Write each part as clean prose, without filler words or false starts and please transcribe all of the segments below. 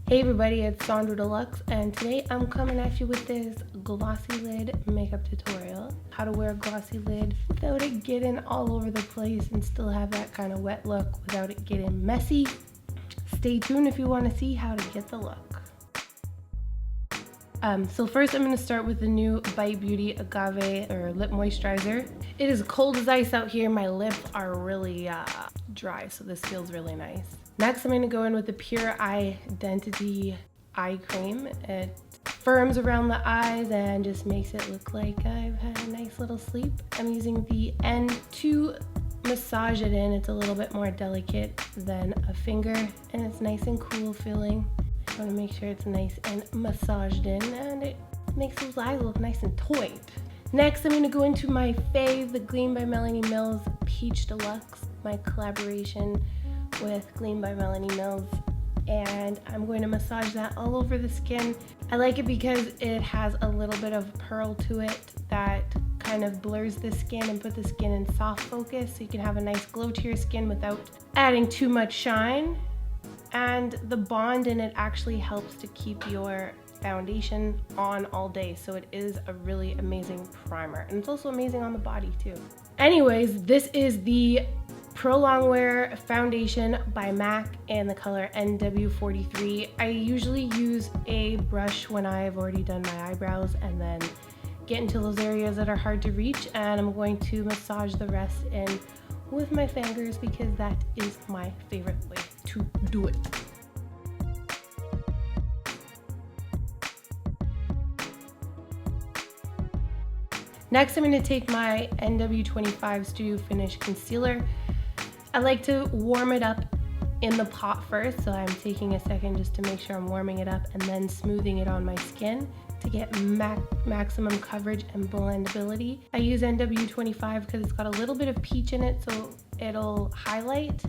Hey everybody, it's Sonjdra Deluxe, and today I'm coming at you with this glossy lid makeup tutorial. How to wear a glossy lid without it getting all over the place and still have that kind of wet look without it getting messy. Stay tuned if you want to see how to get the look. So first I'm going to start with the new Bite Beauty Agave or lip moisturizer. It is cold as ice out here. My lips are really dry, so this feels really nice. Next I'm going to go in with the Pur Identity eye cream. It firms around the eyes and just makes it look like I've had a nice little sleep. I'm using the end to massage it in. It's a little bit more delicate than a finger and it's nice and cool feeling. I want to make sure it's nice and massaged in and it makes those eyes look nice and taut. Next I'm going to go into my fave, the Gleam by MELANIE Mills Peach Deluxe, my collaboration with Gleam by MELANIE Mills, and I'm going to massage that all over the skin. I like it because it has a little bit of pearl to it that kind of blurs the skin and put the skin in soft focus so you can have a nice glow to your skin without adding too much shine. And the bond in it actually helps to keep your foundation on all day, so it is a really amazing primer, and it's also amazing on the body too. Anyways, this is the Pro Longwear foundation by MAC in the color NW43. I usually use a brush when I've already done my eyebrows and then get into those areas that are hard to reach, and I'm going to massage the rest in with my fingers because that is my favorite way to do it. Next, I'm going to take my NW25 Studio Finish Concealer. I like to warm it up in the pot first, so I'm taking a second just to make sure I'm warming it up and then smoothing it on my skin to get maximum coverage and blendability. I use NW25 because it's got a little bit of peach in it, so it'll highlight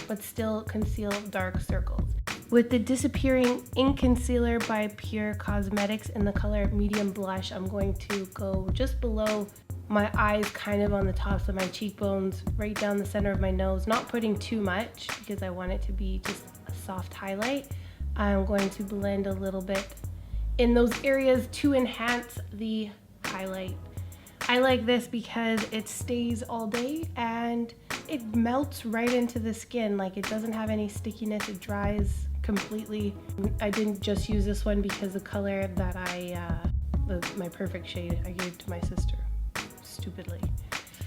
but still conceal dark circles. With the Disappearing Ink Concealer by Pure Cosmetics in the color Medium Blush, I'm going to go just below my eyes, kind of on the tops of my cheekbones, right down the center of my nose, not putting too much because I want it to be just a soft highlight. I'm going to blend a little bit in those areas to enhance the highlight. I like this because it stays all day and it melts right into the skin. Like, it doesn't have any stickiness, it dries completely. I didn't just use this one because the color that my perfect shade, I gave to my sister, stupidly.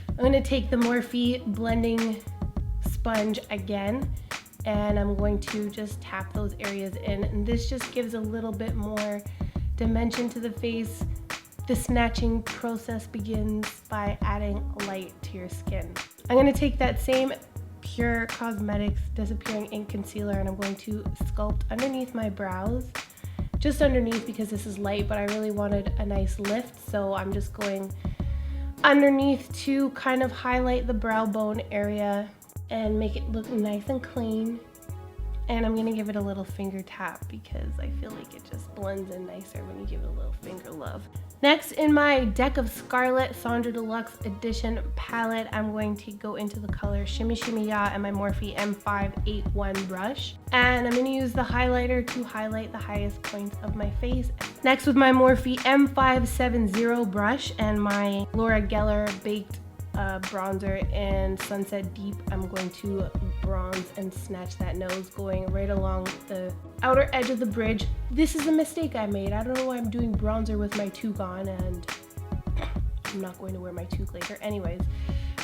I'm gonna take the Morphe blending sponge again, and I'm going to just tap those areas in, and this just gives a little bit more dimension to the face. The snatching process begins by adding light to your skin. I'm going to take that same Pure Cosmetics Disappearing Ink Concealer and I'm going to sculpt underneath my brows. Just underneath because this is light, but I really wanted a nice lift, so I'm just going underneath to kind of highlight the brow bone area and make it look nice and clean. And I'm gonna give it a little finger tap because I feel like it just blends in nicer when you give it a little finger love. Next, in my deck of Scarlet Sonjdra Deluxe Edition palette, I'm going to go into the color Shimmy Shimmy Ya and my Morphe M581 brush. And I'm gonna use the highlighter to highlight the highest points of my face. Next, with my Morphe M570 brush and my Laura Geller Baked bronzer in Sunset Deep, I'm going to bronze and snatch that nose going right along the outer edge of the bridge. This is a mistake I made. I don't know why I'm doing bronzer with my toque on, and I'm not going to wear my toque later. Anyways,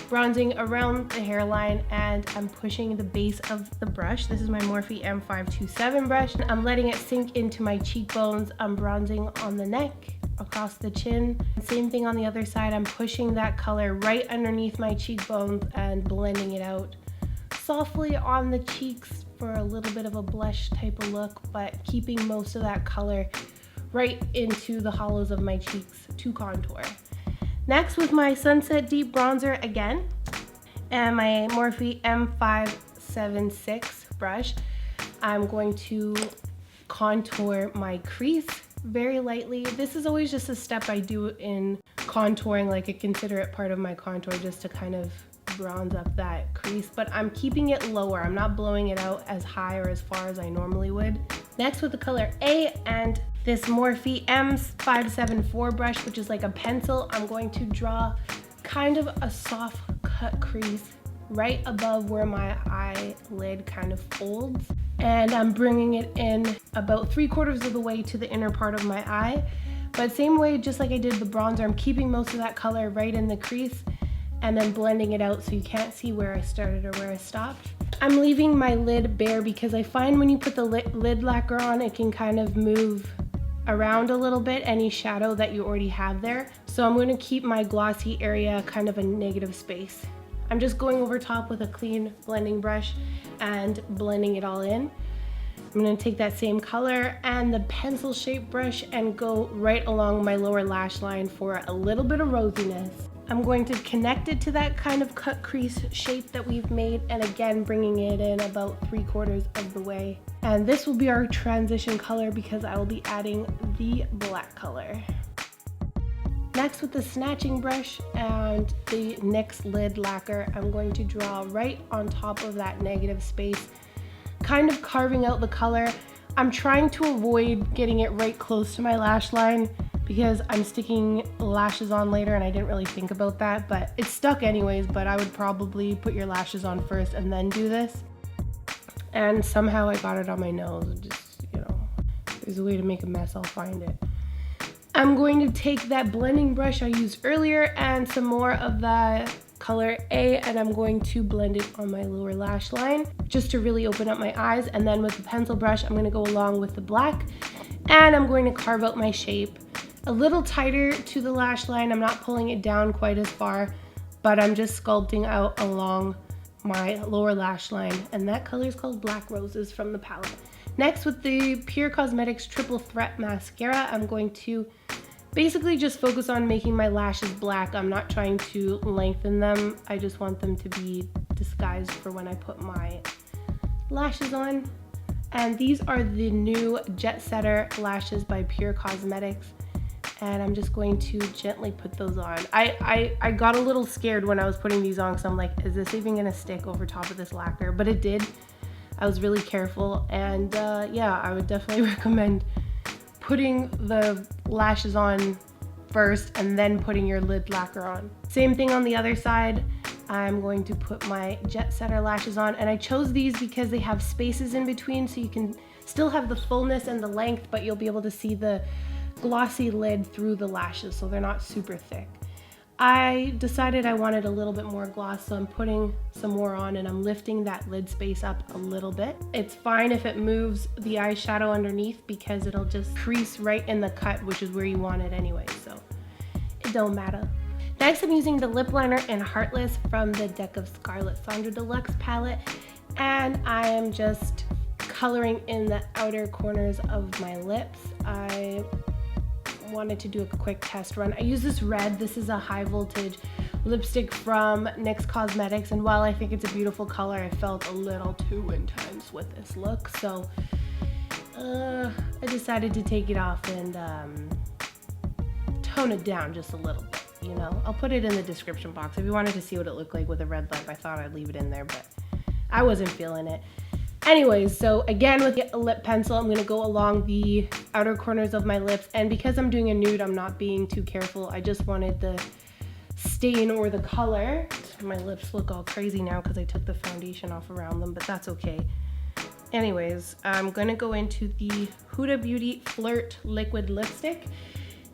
bronzing around the hairline, and I'm pushing the base of the brush. This is my Morphe M527 brush. I'm letting it sink into my cheekbones. I'm bronzing on the neck, across the chin. Same thing on the other side. I'm pushing that color right underneath my cheekbones and blending it out softly on the cheeks for a little bit of a blush type of look, but keeping most of that color right into the hollows of my cheeks to contour. Next, with my Sunset Deep bronzer again and my Morphe M576 brush, I'm going to contour my crease very lightly. This is always just a step I do in contouring, like I consider it part of my contour just to kind of bronze up that crease, but I'm keeping it lower. I'm not blowing it out as high or as far as I normally would. Next with the color A and this Morphe M574 brush, which is like a pencil, I'm going to draw kind of a soft cut crease right above where my eyelid kind of folds. And I'm bringing it in about 3/4 of the way to the inner part of my eye. But same way, just like I did the bronzer, I'm keeping most of that color right in the crease and then blending it out so you can't see where I started or where I stopped. I'm leaving my lid bare because I find when you put the lid lacquer on, it can kind of move around a little bit, any shadow that you already have there. So I'm going to keep my glossy area kind of a negative space. I'm just going over top with a clean blending brush and blending it all in. I'm going to take that same color and the pencil shaped brush and go right along my lower lash line for a little bit of rosiness. I'm going to connect it to that kind of cut crease shape that we've made, and again bringing it in about 3/4 of the way. And this will be our transition color because I will be adding the black color. Next, with the snatching brush and the NYX lid lacquer, I'm going to draw right on top of that negative space, kind of carving out the color. I'm trying to avoid getting it right close to my lash line because I'm sticking lashes on later and I didn't really think about that, but it's stuck anyways. But I would probably put your lashes on first and then do this. And somehow I got it on my nose. Just, you know, there's a way to make a mess, I'll find it. I'm going to take that blending brush I used earlier and some more of the color A, and I'm going to blend it on my lower lash line just to really open up my eyes. And then with the pencil brush, I'm going to go along with the black and I'm going to carve out my shape a little tighter to the lash line. I'm not pulling it down quite as far, but I'm just sculpting out along my lower lash line, and that color is called Black Roses from the palette. Next, with the Pure Cosmetics Triple Threat Mascara, I'm going to basically just focus on making my lashes black. I'm not trying to lengthen them. I just want them to be disguised for when I put my lashes on. And these are the new Jetsetter lashes by Pure Cosmetics. And I'm just going to gently put those on. I got a little scared when I was putting these on because I'm like, is this even gonna stick over top of this lacquer? But it did. I was really careful, and yeah, I would definitely recommend putting the lashes on first and then putting your lid lacquer on. Same thing on the other side. I'm going to put my Jetsetter lashes on, and I chose these because they have spaces in between so you can still have the fullness and the length, but you'll be able to see the glossy lid through the lashes, so they're not super thick. I decided I wanted a little bit more gloss, so I'm putting some more on and I'm lifting that lid space up a little bit. It's fine if it moves the eyeshadow underneath because it'll just crease right in the cut, which is where you want it anyway, so it don't matter. Next, I'm using the lip liner in Heartless from the deck of Scarlet Sonjdra Deluxe palette, and I am just coloring in the outer corners of my lips. I wanted to do a quick test run. I use this red. This is a high voltage lipstick from NYX Cosmetics, and while I think it's a beautiful color, I felt a little too intense with this look, so I decided to take it off and tone it down just a little bit, you know. I'll put it in the description box if you wanted to see what it looked like with a red lip. I thought I'd leave it in there, but I wasn't feeling it. Anyways, so again with the lip pencil, I'm going to go along the outer corners of my lips, and because I'm doing a nude, I'm not being too careful. I just wanted the stain or the color. My lips look all crazy now because I took the foundation off around them, but that's okay. Anyways, I'm going to go into the Huda Beauty Flirt Liquid Lipstick,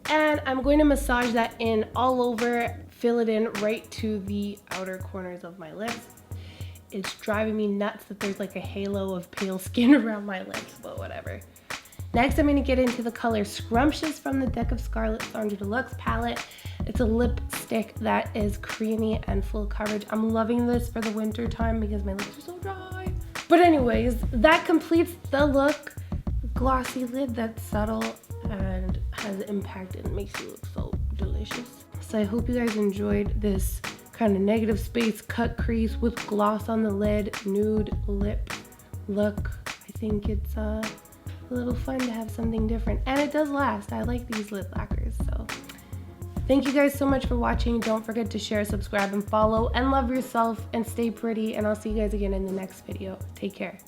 and I'm going to massage that in all over, fill it in right to the outer corners of my lips. It's driving me nuts that there's like a halo of pale skin around my lips, but whatever. Next, I'm going to get into the color Scrumptious from the deck of Scarlet Sonjdra Deluxe palette. It's a lipstick that is creamy and full coverage. I'm loving this for the winter time because my lips are so dry. But anyways, that completes the look. Glossy lid that's subtle and has impact and makes you look so delicious. So I hope you guys enjoyed this kind of negative space cut crease with gloss on the lid nude lip look. I think it's a little fun to have something different, and it does last. I like these lid lacquers. So thank you guys so much for watching. Don't forget to share, subscribe, and follow, and love yourself and stay pretty, and I'll see you guys again in the next video. Take care.